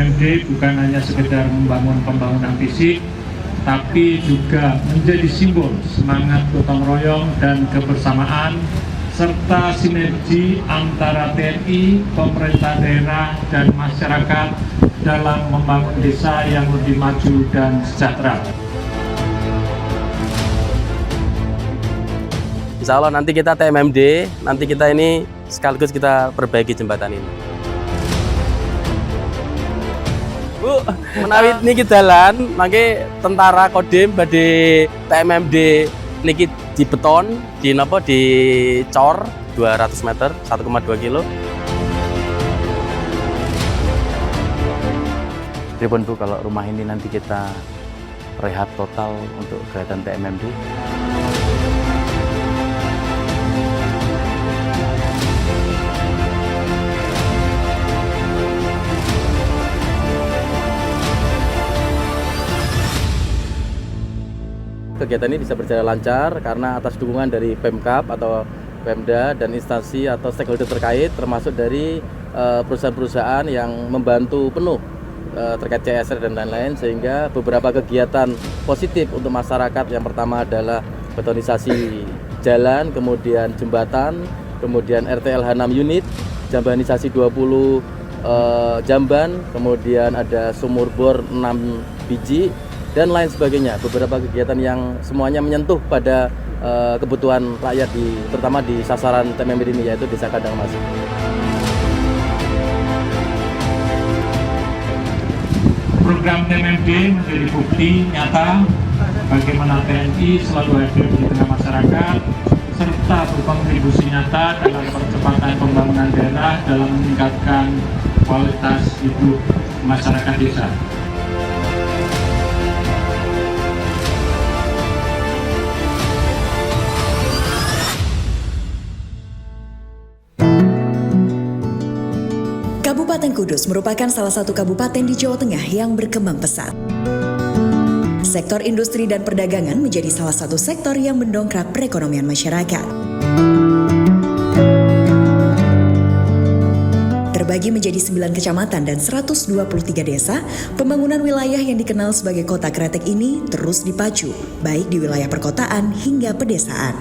TMMD bukan hanya sekedar membangun pembangunan fisik, tapi juga menjadi simbol semangat gotong royong dan kebersamaan serta sinergi antara TNI, pemerintah daerah, dan masyarakat dalam membangun desa yang lebih maju dan sejahtera. Insya Allah nanti kita TMMD, nanti kita ini sekaligus kita perbaiki jembatan ini. Bu, menawi niki dalan, mangke tentara Kodim badhe TMMD niki di beton, di napa di cor 200 meter, 1,2 kilo. Pripun Bu kalau rumah ini nanti kita rehab total untuk kegiatan TMMD? Kegiatan ini bisa berjalan lancar karena atas dukungan dari Pemkab atau Pemda dan instansi atau stakeholder terkait, termasuk dari perusahaan-perusahaan yang membantu penuh terkait CSR dan lain-lain, sehingga beberapa kegiatan positif untuk masyarakat. Yang pertama adalah betonisasi jalan, kemudian jembatan, kemudian RTLH 6 unit, jambanisasi 20 jamban, kemudian ada sumur bor 6 biji, dan lain sebagainya. Beberapa kegiatan yang semuanya menyentuh pada kebutuhan rakyat, terutama di sasaran TMMD ini, yaitu Desa Kandangmas. Program TMMD menjadi bukti nyata bagaimana TNI selalu hadir di tengah masyarakat serta berkontribusi nyata dalam percepatan pembangunan daerah dalam meningkatkan kualitas hidup masyarakat desa. Kabupaten Kudus merupakan salah satu kabupaten di Jawa Tengah yang berkembang pesat. Sektor industri dan perdagangan menjadi salah satu sektor yang mendongkrak perekonomian masyarakat. Terbagi menjadi 9 kecamatan dan 123 desa, pembangunan wilayah yang dikenal sebagai kota kretek ini terus dipacu, baik di wilayah perkotaan hingga pedesaan.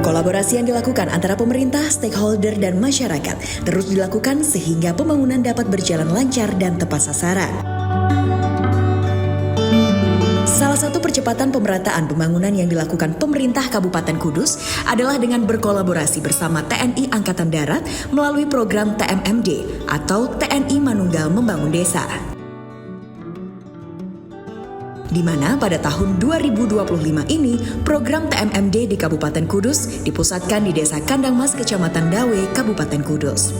Kolaborasi yang dilakukan antara pemerintah, stakeholder, dan masyarakat terus dilakukan sehingga pembangunan dapat berjalan lancar dan tepat sasaran. Salah satu percepatan pemerataan pembangunan yang dilakukan pemerintah Kabupaten Kudus adalah dengan berkolaborasi bersama TNI Angkatan Darat melalui program TMMD atau TNI Manunggal Membangun Desa. Di mana pada tahun 2025 ini program TMMD di Kabupaten Kudus dipusatkan di Desa Kandangmas, Kecamatan Dawe, Kabupaten Kudus.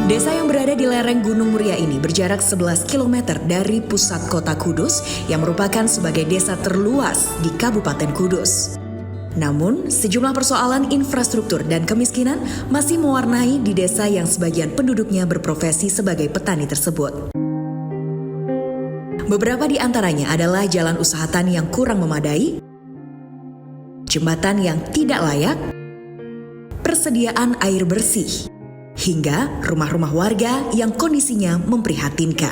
Desa yang berada di lereng Gunung Muria ini berjarak 11 km dari pusat kota Kudus yang merupakan sebagai desa terluas di Kabupaten Kudus. Namun, sejumlah persoalan infrastruktur dan kemiskinan masih mewarnai di desa yang sebagian penduduknya berprofesi sebagai petani tersebut. Beberapa di antaranya adalah jalan usaha tani yang kurang memadai, jembatan yang tidak layak, persediaan air bersih, hingga rumah-rumah warga yang kondisinya memprihatinkan.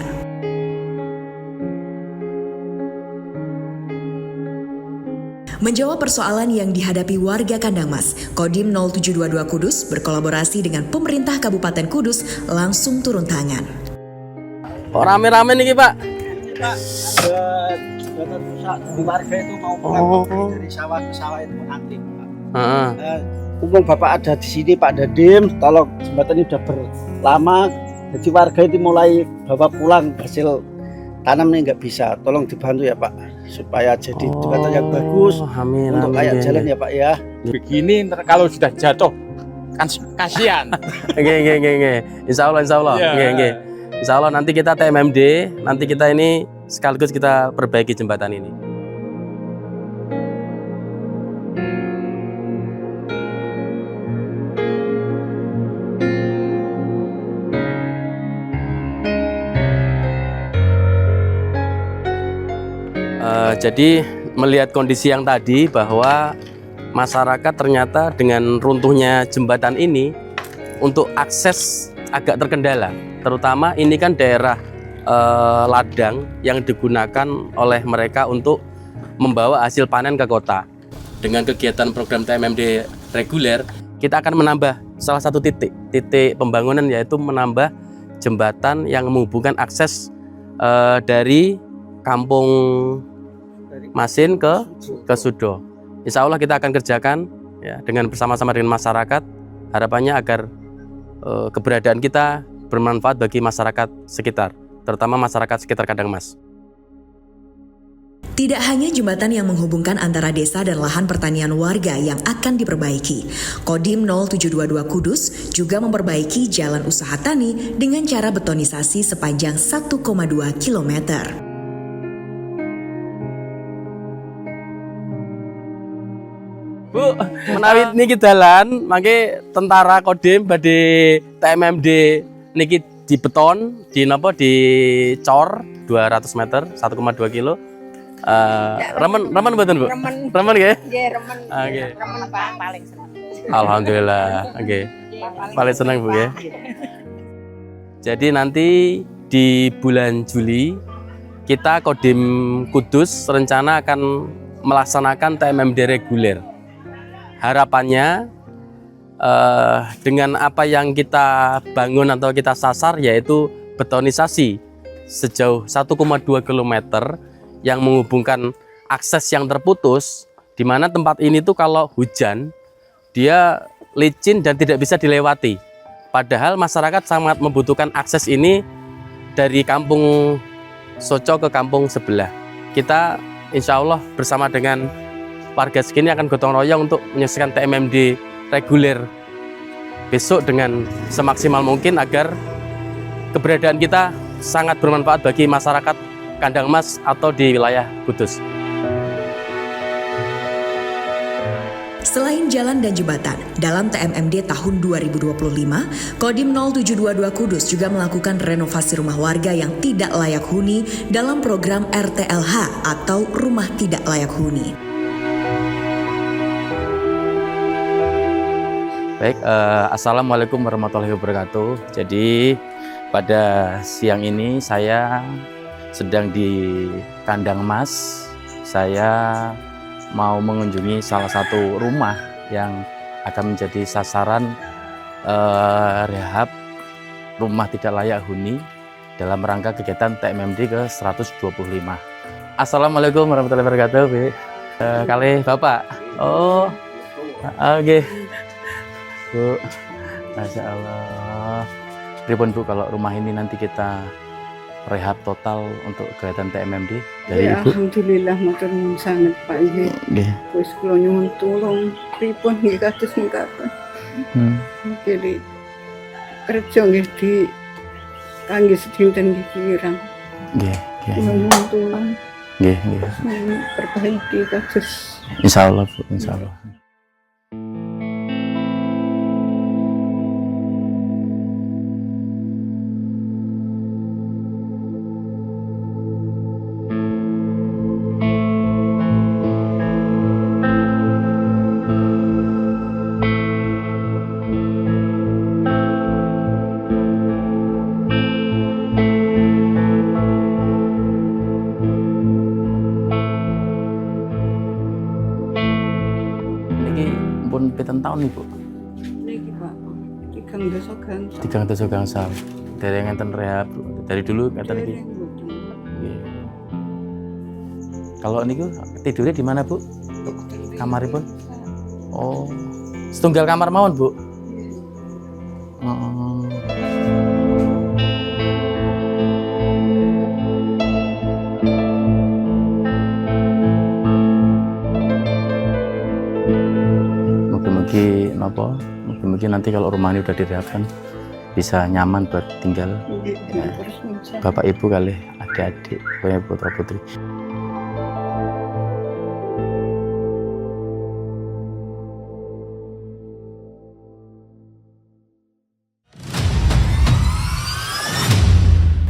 Menjawab persoalan yang dihadapi warga Kandangmas, Kodim 0722 Kudus berkolaborasi dengan pemerintah Kabupaten Kudus langsung turun tangan. Kok rame-rame nih Pak? Pak, ada jembatan rusak di warga itu mau pulang dari sawah ke sawah itu antri. Umum Bapak ada di sini Pak Dadim, tolong jembatan ini udah berlama, jadi warga itu mulai bawa pulang hasil tanam ini nggak bisa, tolong dibantu ya Pak supaya jadi jembatan yang bagus untuk layak jalan ya Pak ya. Begini kalau sudah jatuh kan kasihan. Insya Allah. Insya Allah nanti kita TMMD, nanti kita ini sekaligus kita perbaiki jembatan ini. Jadi melihat kondisi yang tadi bahwa masyarakat ternyata dengan runtuhnya jembatan ini untuk akses agak terkendala. Terutama ini kan daerah ladang yang digunakan oleh mereka untuk membawa hasil panen ke kota. Dengan kegiatan program TMMD reguler, kita akan menambah salah satu titik pembangunan, yaitu menambah jembatan yang menghubungkan akses dari Kampung Masin ke Sudo. Insya Allah kita akan kerjakan ya, dengan bersama-sama dengan masyarakat. Harapannya agar keberadaan kita bermanfaat bagi masyarakat sekitar, terutama masyarakat sekitar Kandangmas. Tidak hanya jembatan yang menghubungkan antara desa dan lahan pertanian warga yang akan diperbaiki, Kodim 0722 Kudus juga memperbaiki jalan usaha tani dengan cara betonisasi sepanjang 1,2 km. Bu, menawi niki dalan, mangke tentara Kodim badhe TMMD niki dibeton, dicor 200 meter, 1,2 kilo. Remen mboten, Bu? Remen nggih? Nggih, remen. Nggih. Remen paling seneng. Alhamdulillah, nggih. Paling seneng, Bu ya. Jadi nanti di bulan Juli kita Kodim Kudus rencana akan melaksanakan TMMD reguler. Harapannya dengan apa yang kita bangun atau kita sasar, yaitu betonisasi sejauh 1,2 km yang menghubungkan akses yang terputus, di mana tempat ini tuh kalau hujan dia licin dan tidak bisa dilewati. Padahal masyarakat sangat membutuhkan akses ini dari kampung Soco ke kampung sebelah. Kita insya Allah bersama dengan warga segini akan gotong royong untuk menyelesaikan TMMD reguler besok dengan semaksimal mungkin agar keberadaan kita sangat bermanfaat bagi masyarakat Kandangmas atau di wilayah Kudus. Selain jalan dan jembatan, dalam TMMD tahun 2025, Kodim 0722 Kudus juga melakukan renovasi rumah warga yang tidak layak huni dalam program RTLH atau Rumah Tidak Layak Huni. Baik, Assalamualaikum warahmatullahi wabarakatuh. Jadi pada siang ini saya sedang di Kandangmas. Saya mau mengunjungi salah satu rumah yang akan menjadi sasaran rehab rumah tidak layak huni dalam rangka kegiatan TMMD ke 125. Assalamualaikum warahmatullahi wabarakatuh, Bu. Kali Bapak. Oh, oke. Bu, Masya Allah. Pripun Bu, kalau rumah ini nanti kita rehab total untuk kegiatan TMMD dari Ya, Ibu? alhamdulillah matur nuwun sanget Pak nggih. Nggih. Wis kula nyuwun tulung pripun nggih kados mekaten. Nggih kerja nggih di kangge sedinten nggih kirang. Nggih, Kula nggih. nyuwun tulung Nggih, nggih. perbaiki kados. Insyaallah, Bu, insyaallah. Pun pinten tahun nih, Bu? Niki Pak, 3 dasa gangsal. 3 dasa gangsal. Dari ngenten rehab dari dulu ngenten iki. Nggih. Kalau niku tidurnya di mana, Bu? Kamaripun? Oh. Setunggal kamar mawon, Bu? Oh. Mungkin nanti kalau rumah ini udah direhabkan bisa nyaman buat tinggal. Ya. Bapak Ibu kali adik-adik, pokoknya putra putri.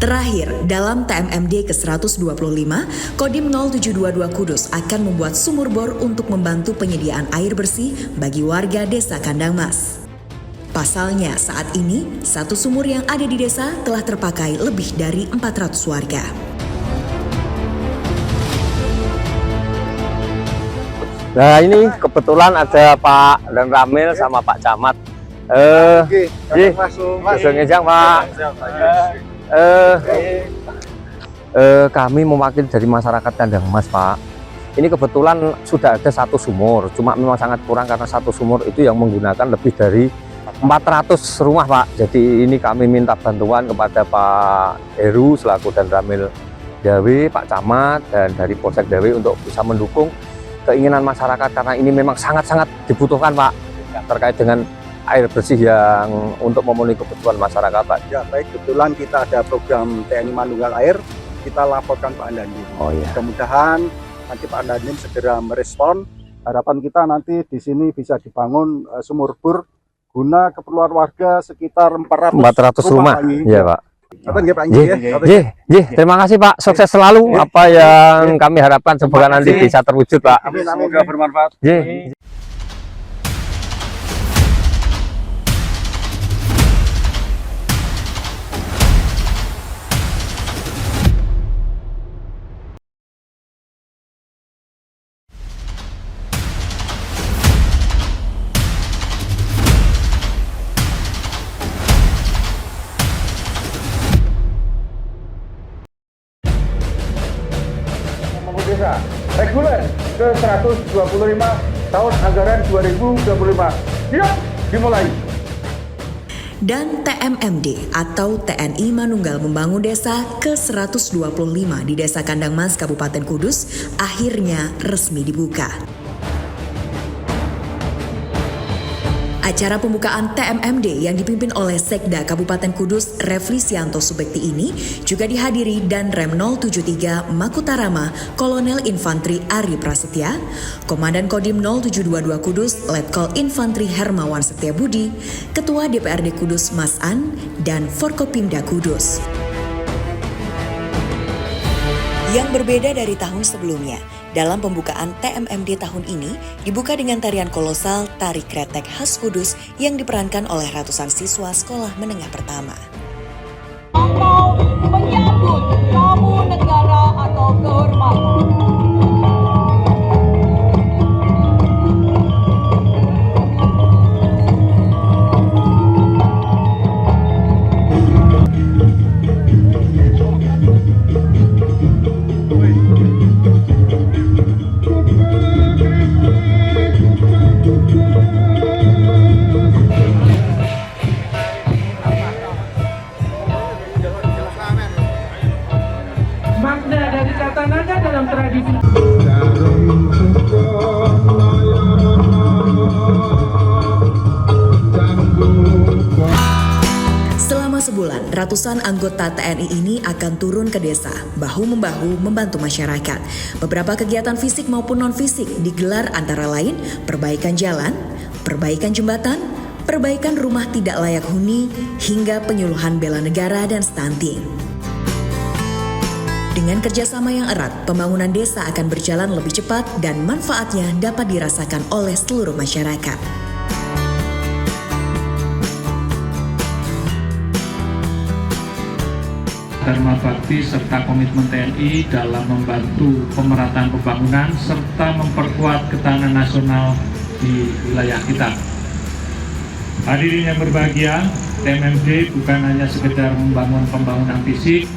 Terakhir, dalam TMMD ke-125, Kodim 0722 Kudus akan membuat sumur bor untuk membantu penyediaan air bersih bagi warga Desa Kandang Mas. Pasalnya, saat ini, satu sumur yang ada di desa telah terpakai lebih dari 400 warga. Nah ini kebetulan ada Pak dan Ramil sama Pak Camat. Ngejang Pak. Kami mewakili dari masyarakat Kandang Mas Pak. Ini kebetulan sudah ada satu sumur, cuma memang sangat kurang karena satu sumur itu yang menggunakan lebih dari 400 rumah Pak. Jadi ini kami minta bantuan kepada Pak Heru selaku dan Ramil Dawe, Pak Camat dan dari Polsek Dawe untuk bisa mendukung keinginan masyarakat karena ini memang sangat-sangat dibutuhkan Pak terkait dengan air bersih yang untuk memenuhi kebutuhan masyarakat Pak. Ya baik, kebetulan kita ada program TNI Manunggal Air, kita laporkan Pak Dandim. Oh iya. Mudah-mudahan nanti Pak Dandim segera merespon. Harapan kita nanti di sini bisa dibangun sumur bor guna keperluan warga sekitar 400 rumah. Iya Pak. Terima kasih Pak. Sukses selalu. Apa yang kami harapkan semoga nanti bisa terwujud Pak. Semoga bermanfaat. Desa reguler ke 125 tahun anggaran 2025. Siap, dimulai. Dan TMMD atau TNI Manunggal Membangun Desa ke-125 di Desa Kandang Mas, Kabupaten Kudus akhirnya resmi dibuka. Acara pembukaan TMMD yang dipimpin oleh Sekda Kabupaten Kudus Reflisianto Subekti ini juga dihadiri dan Rem 073 Makutarama Kolonel Infantri Ari Prasetya, Komandan Kodim 0722 Kudus Letkol Infantri Hermawan Setiabudi, Ketua DPRD Kudus Mas An, dan Forkopimda Kudus. Yang berbeda dari tahun sebelumnya, dalam pembukaan TMMD tahun ini dibuka dengan tarian kolosal Tari Kretek khas Kudus yang diperankan oleh ratusan siswa sekolah menengah pertama. Mau menyambut tamu negara atau kehormatan. Makna dari kata naga dalam tradisi. Selama sebulan, ratusan anggota TNI ini akan turun ke desa, bahu-membahu membantu masyarakat. Beberapa kegiatan fisik maupun non-fisik digelar antara lain perbaikan jalan, perbaikan jembatan, perbaikan rumah tidak layak huni, hingga penyuluhan bela negara dan stunting. Dengan kerjasama yang erat, pembangunan desa akan berjalan lebih cepat dan manfaatnya dapat dirasakan oleh seluruh masyarakat. Dharma bakti serta komitmen TNI dalam membantu pemerataan pembangunan serta memperkuat ketahanan nasional di wilayah kita. Hadirin yang berbahagia, TMMD bukan hanya sekedar membangun pembangunan fisik,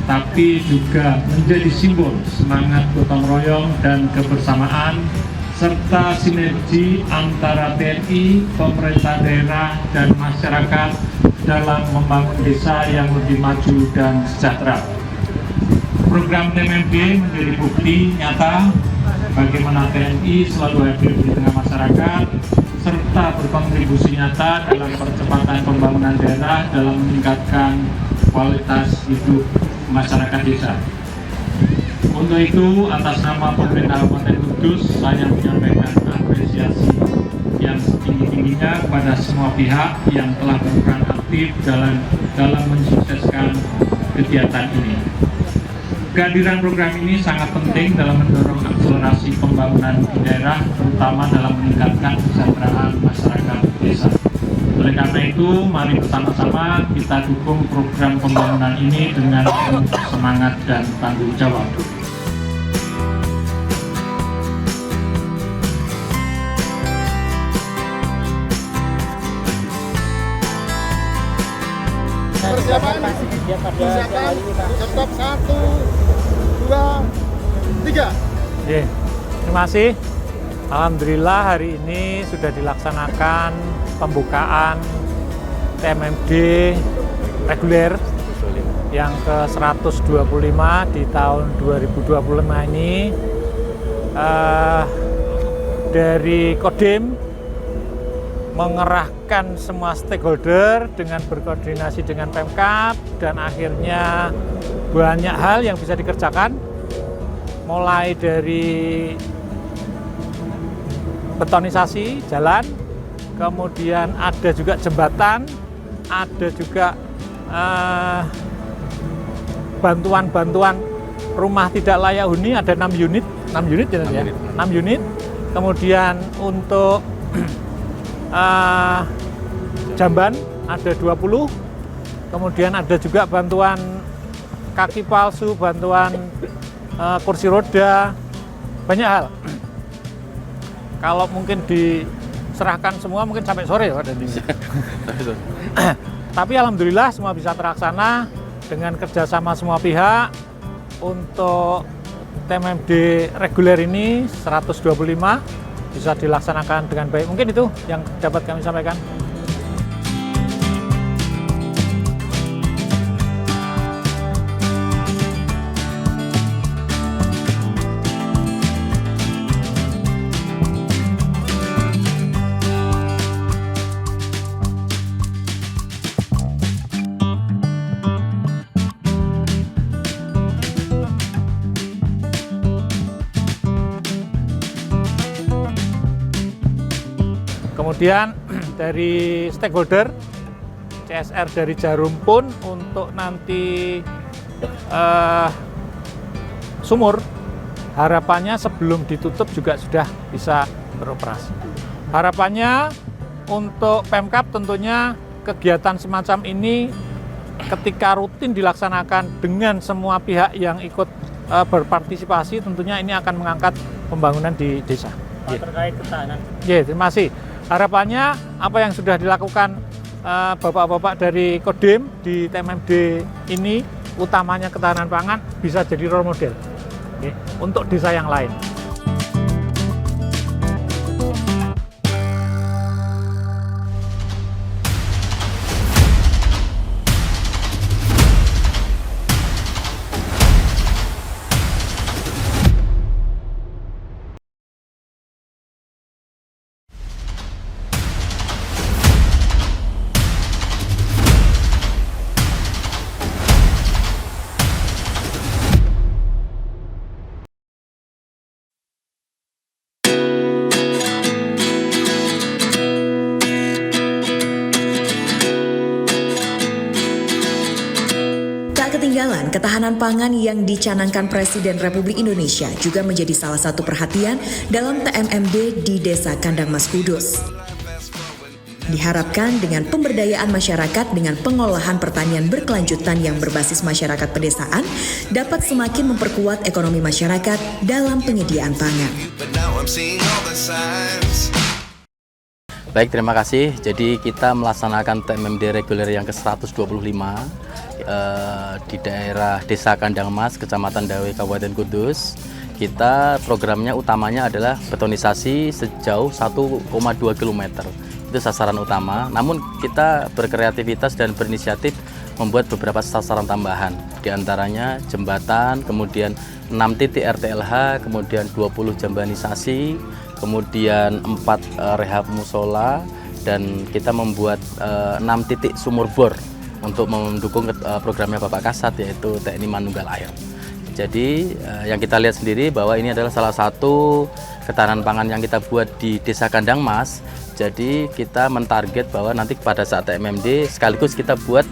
tapi juga menjadi simbol semangat gotong royong dan kebersamaan serta sinergi antara TNI, pemerintah daerah, dan masyarakat dalam membangun desa yang lebih maju dan sejahtera. Program TMMD menjadi bukti nyata bagaimana TNI selalu hadir di tengah masyarakat serta berkontribusi nyata dalam percepatan pembangunan daerah dalam meningkatkan kualitas hidup masyarakat desa. Untuk itu, atas nama pemerintah Kabupaten Kudus, saya menyampaikan apresiasi yang setinggi-tingginya kepada semua pihak yang telah berperan aktif dalam mensukseskan kegiatan ini. Kehadiran program ini sangat penting dalam mendorong akselerasi pembangunan di daerah, terutama dalam meningkatkan kesejahteraan masyarakat desa. Oleh karena itu, mari bersama-sama kita dukung program pembangunan ini dengan penuh semangat dan tanggung jawab. Persiapan, stop 1, 2, 3. Terima kasih. Alhamdulillah hari ini sudah dilaksanakan pembukaan TMMD reguler yang ke-125 di tahun 2025 ini. Dari Kodim mengerahkan semua stakeholder dengan berkoordinasi dengan Pemkab, dan akhirnya banyak hal yang bisa dikerjakan, mulai dari betonisasi jalan, kemudian ada juga jembatan, ada juga bantuan-bantuan rumah tidak layak huni, ada 6 unit ya, 6 unit. Kemudian untuk jamban ada 20, kemudian ada juga bantuan kaki palsu, bantuan kursi roda, banyak hal. Kalau mungkin diserahkan semua mungkin sampai sore ya, tapi alhamdulillah semua bisa terlaksana dengan kerjasama semua pihak. Untuk TMMD reguler ini 125 bisa dilaksanakan dengan baik. Mungkin itu yang dapat kami sampaikan. Kemudian dari stakeholder CSR dari Jarum pun untuk nanti sumur, harapannya sebelum ditutup juga sudah bisa beroperasi. Harapannya untuk Pemkab tentunya kegiatan semacam ini ketika rutin dilaksanakan dengan semua pihak yang ikut berpartisipasi, tentunya ini akan mengangkat pembangunan di desa. Terkait ketahanan. Terima kasih. Harapannya apa yang sudah dilakukan bapak-bapak dari Kodim di TMMD ini, utamanya ketahanan pangan, bisa jadi role model untuk desa yang lain. ketinggalan, ketahanan pangan yang dicanangkan Presiden Republik Indonesia juga menjadi salah satu perhatian dalam TMMD di Desa Kandang Mas Kudus. Diharapkan dengan pemberdayaan masyarakat dengan pengolahan pertanian berkelanjutan yang berbasis masyarakat pedesaan dapat semakin memperkuat ekonomi masyarakat dalam penyediaan pangan. Baik, terima kasih. Jadi kita melaksanakan TMMD reguler yang ke-125 di daerah Desa Kandang Mas, Kecamatan Dawe, Kabupaten Kudus. Kita programnya utamanya adalah betonisasi sejauh 1,2 km. Itu sasaran utama. Namun kita berkreativitas dan berinisiatif membuat beberapa sasaran tambahan. Di antaranya jembatan, kemudian 6 titik RTLH, kemudian 20 jambanisasi, kemudian 4 rehab musola, dan kita membuat 6 titik sumur bor untuk mendukung programnya Bapak Kasat, yaitu TNI Manunggal Air. Jadi yang kita lihat sendiri bahwa ini adalah salah satu ketahanan pangan yang kita buat di Desa Kandang Mas. Jadi kita mentarget bahwa nanti pada saat TMMD sekaligus kita buat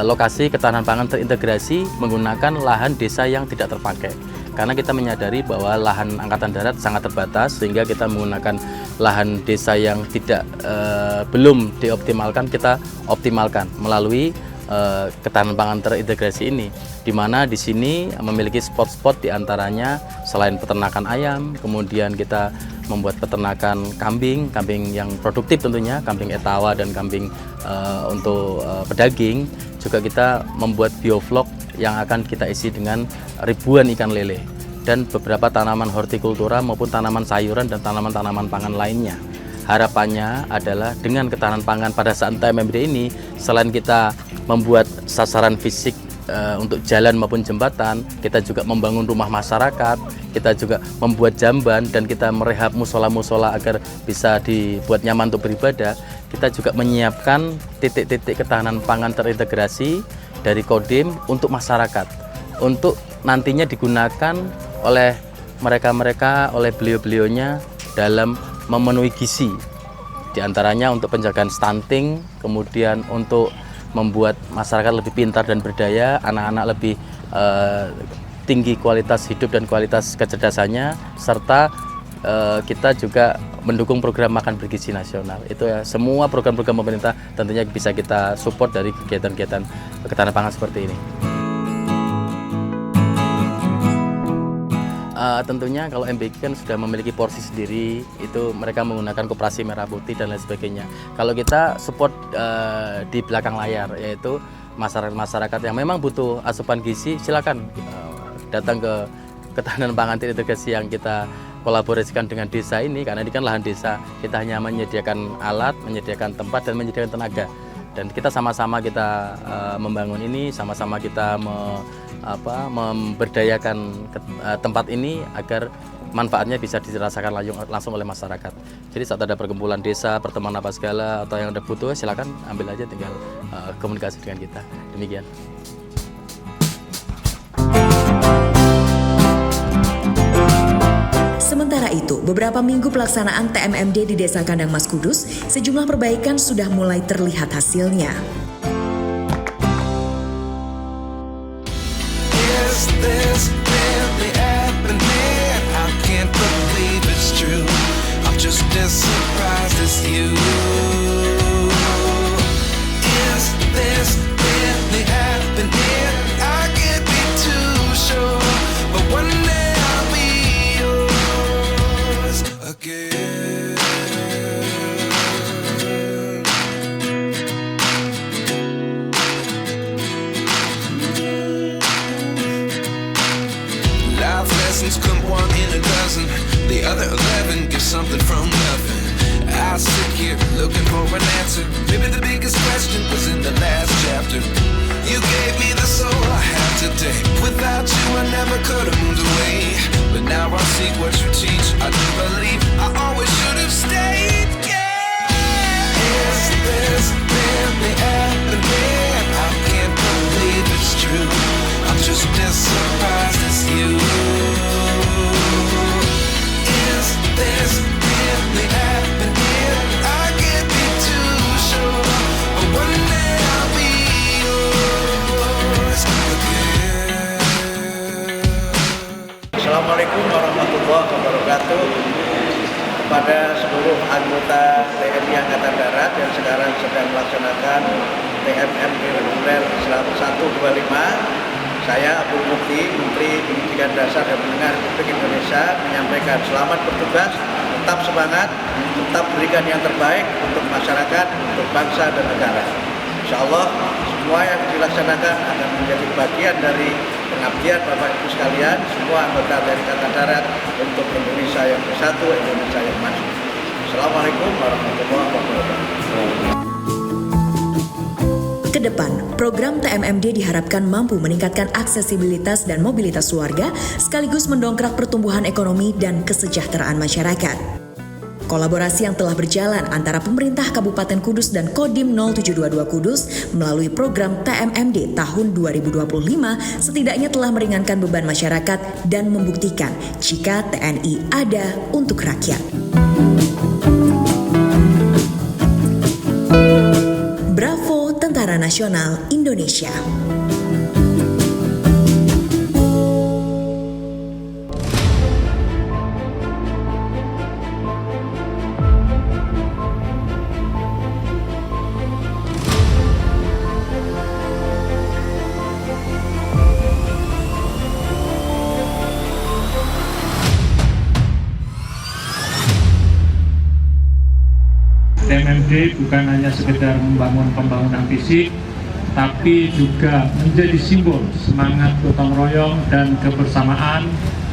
lokasi ketahanan pangan terintegrasi menggunakan lahan desa yang tidak terpakai. Karena kita menyadari bahwa lahan Angkatan Darat sangat terbatas, sehingga kita menggunakan lahan desa yang belum dioptimalkan, kita optimalkan melalui ketahanan pangan terintegrasi ini, di mana di sini memiliki spot-spot diantaranya selain peternakan ayam, kemudian kita membuat peternakan kambing yang produktif tentunya, kambing etawa dan kambing untuk pedaging. Juga kita membuat bioflok yang akan kita isi dengan ribuan ikan lele dan beberapa tanaman hortikultura maupun tanaman sayuran dan tanaman-tanaman pangan lainnya. Harapannya adalah dengan ketahanan pangan pada saat TMMD ini, selain kita membuat sasaran fisik untuk jalan maupun jembatan, kita juga membangun rumah masyarakat, kita juga membuat jamban, dan kita merehab musola-musola agar bisa dibuat nyaman untuk beribadah. Kita juga menyiapkan titik-titik ketahanan pangan terintegrasi dari Kodim untuk masyarakat, untuk nantinya digunakan oleh mereka-mereka, oleh beliau-beliaunya dalam memenuhi gizi, diantaranya untuk penjagaan stunting, kemudian untuk membuat masyarakat lebih pintar dan berdaya, anak-anak lebih tinggi kualitas hidup dan kualitas kecerdasannya, serta kita juga mendukung program makan bergizi nasional. Itu ya, semua program-program pemerintah tentunya bisa kita support dari kegiatan-kegiatan ketahanan pangan seperti ini. Tentunya kalau MBK kan sudah memiliki porsi sendiri, itu mereka menggunakan koperasi merah putih dan lain sebagainya. Kalau kita support di belakang layar, yaitu masyarakat yang memang butuh asupan gizi, silakan datang ke ketahanan pangan terintegrasi yang kita kolaborasikan dengan desa ini, karena ini kan lahan desa. Kita hanya menyediakan alat, menyediakan tempat, dan menyediakan tenaga. Dan kita sama-sama kita membangun ini, sama-sama kita memberdayakan tempat ini agar manfaatnya bisa dirasakan langsung oleh masyarakat. Jadi saat ada perkumpulan desa, pertemuan apa segala, atau yang ada butuh, silakan ambil aja, tinggal komunikasi dengan kita. Demikian. Sementara itu, beberapa minggu pelaksanaan TMMD di Desa Kandang Mas Kudus, sejumlah perbaikan sudah mulai terlihat hasilnya. Come one in a dozen, the other 11 give something from nothing. I sit here looking for an answer. Maybe the biggest question was in the last chapter. You gave me the soul I have today. Without you I never could have moved away. But now I see what you teach. I do believe I always should have stayed. Yeah. Is this really happening? I can't believe it's true. I'm just as surprised as you. Is this really happening? I can't be too sure, but one day I'll be yours again. Assalamualaikum warahmatullahi wabarakatuh. Kepada seluruh anggota TNI Angkatan Darat yang sekarang sedang melaksanakan TMMD reguler 125, saya Abdul Mukti, Menteri Pendidikan Dasar dan Menengah Republik Indonesia, menyampaikan selamat bertugas, tetap semangat, tetap berikan yang terbaik untuk masyarakat, untuk bangsa dan negara. Insya Allah semua yang dilaksanakan akan menjadi bagian dari pengabdian Bapak Ibu sekalian, semua anggota dari Angkatan Darat untuk Indonesia yang bersatu, Indonesia yang maju. Assalamualaikum warahmatullahi wabarakatuh. Kedepan, program TMMD diharapkan mampu meningkatkan aksesibilitas dan mobilitas warga, sekaligus mendongkrak pertumbuhan ekonomi dan kesejahteraan masyarakat. Kolaborasi yang telah berjalan antara pemerintah Kabupaten Kudus dan Kodim 0722 Kudus melalui program TMMD tahun 2025 setidaknya telah meringankan beban masyarakat dan membuktikan jika TNI ada untuk rakyat. Bravo Tentara Nasional. Nasional Indonesia. TMMD bukan hanya sekedar membangun pembangunan fisik, tapi juga menjadi simbol semangat gotong royong dan kebersamaan,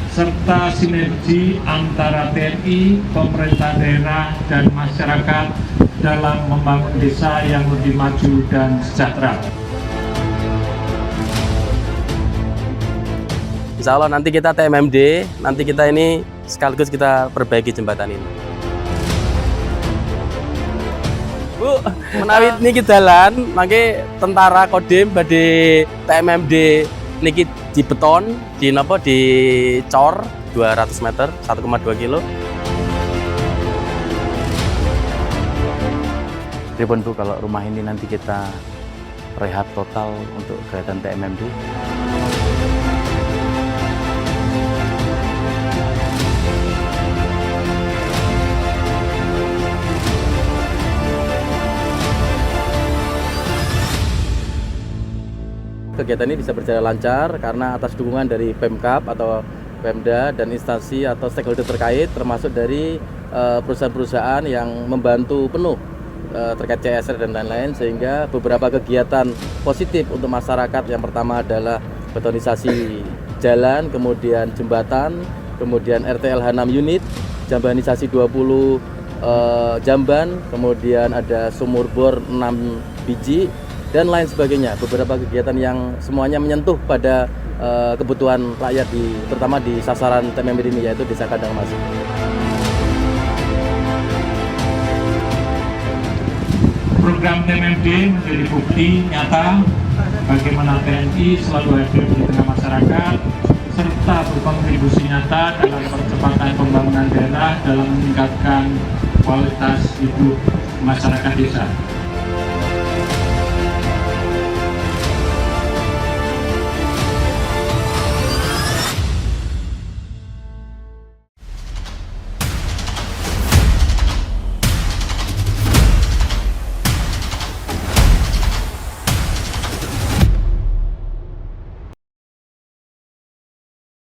serta sinergi antara TNI, pemerintah daerah, dan masyarakat dalam membangun desa yang lebih maju dan sejahtera. Insya Allah nanti kita TMMD, nanti kita ini sekaligus kita perbaiki jembatan ini. Bu, menawi niki dalan, mangke tentara Kodim badhe TMMD niki di beton, di napa di cor 200 meter, 1,2 kilo. Pripun Bu kalau rumah ini nanti kita rehab total untuk kegiatan TMMD? Kegiatan ini bisa berjalan lancar karena atas dukungan dari Pemkab atau Pemda dan instansi atau stakeholder terkait, termasuk dari perusahaan-perusahaan yang membantu penuh terkait CSR dan lain-lain, sehingga beberapa kegiatan positif untuk masyarakat. Yang pertama adalah betonisasi jalan, kemudian jembatan, kemudian RTLH 6 unit, jambanisasi 20 jamban, kemudian ada sumur bor 6 biji, dan lain sebagainya. Beberapa kegiatan yang semuanya menyentuh pada kebutuhan rakyat, terutama di sasaran TMMD ini, yaitu Desa Kandang Mas. Program TMMD menjadi bukti nyata bagaimana TNI selalu hadir di tengah masyarakat, serta berkontribusi nyata dalam percepatan pembangunan daerah dalam meningkatkan kualitas hidup masyarakat desa.